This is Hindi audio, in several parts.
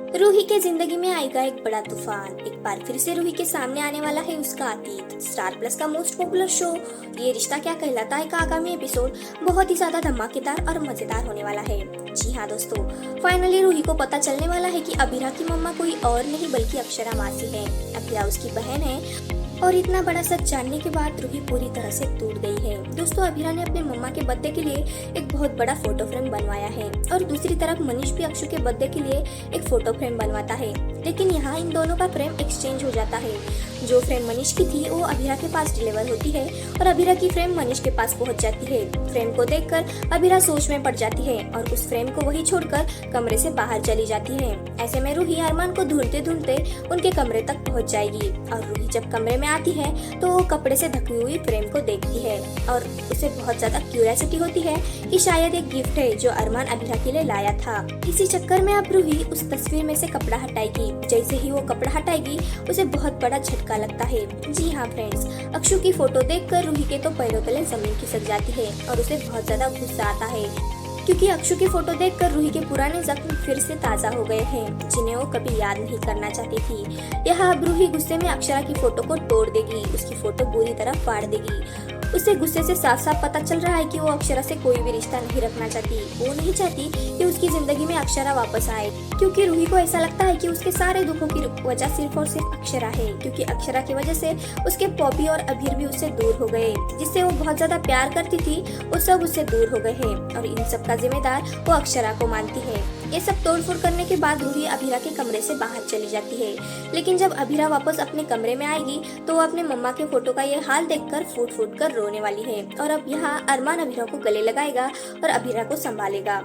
रूही के जिंदगी में आएगा एक बड़ा तूफान। एक बार फिर से रूही के सामने आने वाला है उसका अतीत। स्टार प्लस का मोस्ट पॉपुलर शो ये रिश्ता क्या कहलाता है का आगामी एपिसोड बहुत ही ज्यादा धमाकेदार और मजेदार होने वाला है। जी हाँ दोस्तों, फाइनली रूही को पता चलने वाला है कि अभिरा की मम्मा कोई और नहीं बल्कि अक्षरा मासी है। अभिरा उसकी बहन है और इतना बड़ा सच जानने के बाद रूही पूरी तरह से टूट गई है। दोस्तों, अभिरा ने अपने मम्मा के बर्थडे के लिए एक बहुत बड़ा फोटो फ्रेम बनवाया है और दूसरी तरफ मनीष भी अक्षु के बर्थडे के लिए एक फोटो फ्रेम बनवाता है। लेकिन यहाँ इन दोनों का फ्रेम एक्सचेंज हो जाता है। जो फ्रेम मनीष की थी वो अभिरा के पास डिलीवर होती है और अभिरा की फ्रेम मनीष के पास पहुँच जाती है। फ्रेम को देखकर अभिरा सोच में पड़ जाती है और उस फ्रेम को वही छोड़कर कमरे से बाहर चली जाती है। ऐसे में रूही अरमान को ढूंढते ढूंढते उनके कमरे तक पहुँच जाएगी और रूही जब कमरे में आती है तो वो कपड़े से ढकी हुई फ्रेम को देखती है और उसे बहुत ज्यादा क्यूरियोसिटी होती है कि शायद एक गिफ्ट है जो अरमान अभिरा के लिए लाया था। इसी चक्कर में अब रूही उस तस्वीर में से कपड़ा हटाएगी। जैसे ही वो कपड़ा हटाएगी उसे बहुत बड़ा झटका लगता है। जी हाँ फ्रेंड्स, अक्षु की फोटो देखकर रूही के तो पैरों तले जमीन खिसक जाती है और उसे बहुत ज्यादा गुस्सा आता है क्योंकि अक्षु की फोटो देखकर रूही के पुराने जख्म फिर से ताज़ा हो गए हैं जिन्हें वो कभी याद नहीं करना चाहती थी। यहाँ अब रूही गुस्से में अक्षरा की फोटो को तोड़ देगी, उसकी फोटो बुरी तरह फाड़ देगी। उसे गुस्से से साफ साफ पता चल रहा है कि वो अक्षरा से कोई भी रिश्ता नहीं रखना चाहती। वो नहीं चाहती कि उसकी जिंदगी में अक्षरा वापस आए क्योंकि रूही को ऐसा लगता है कि उसके सारे दुखों की वजह सिर्फ और सिर्फ अक्षरा है, क्योंकि अक्षरा की वजह से उसके पॉपी और अभीर भी उससे दूर हो गए। जिससे वो बहुत ज्यादा प्यार करती थी वो सब उससे दूर हो गए हैं और इन सब का जिम्मेदार वो अक्षरा को मानती है। ये सब तोड़फोड़ करने के बाद रूही अभिरा के कमरे से बाहर चली जाती है। लेकिन जब अभिरा वापस अपने कमरे में आएगी तो वो अपने मम्मा के फोटो का ये हाल देखकर फूट फूट कर रोने वाली है। और अब यहाँ अरमान अभिरा को गले लगाएगा और अभिरा को संभालेगा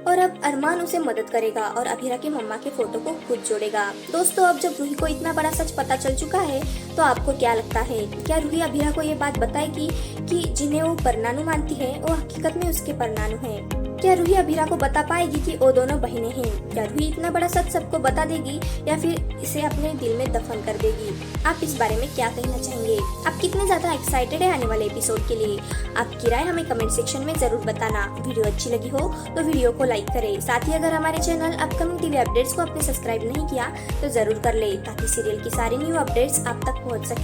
और अब अरमान उसे मदद करेगा और अभिरा की मम्मा के फोटो को खुद जोड़ेगा। दोस्तों, अब जब रूही को इतना बड़ा सच पता चल चुका है तो आपको क्या लगता है, क्या रूही अभिरा को ये बात बताएगी कि जिन्हें वो परनानू मानती है वो हकीकत में उसके परनानू हैं? क्या रूही अभिरा को बता पाएगी कि वो दोनों बहनें हैं? क्या रूही इतना बड़ा सच सबको बता देगी या फिर इसे अपने दिल में दफन कर देगी? आप इस बारे में क्या कहना चाहेंगे? आप कितने ज्यादा एक्साइटेड है आने वाले एपिसोड के लिए? आपकी राय हमें कमेंट सेक्शन में जरूर बताना। वीडियो अच्छी लगी हो तो वीडियो को लाइक करें। साथ ही अगर हमारे चैनल अपकमिंग टीवी अपडेट्स को आपने सब्सक्राइब नहीं किया तो जरूर कर ले ताकि सीरियल की सारी न्यू अपडेट्स आप तक पहुँच सके।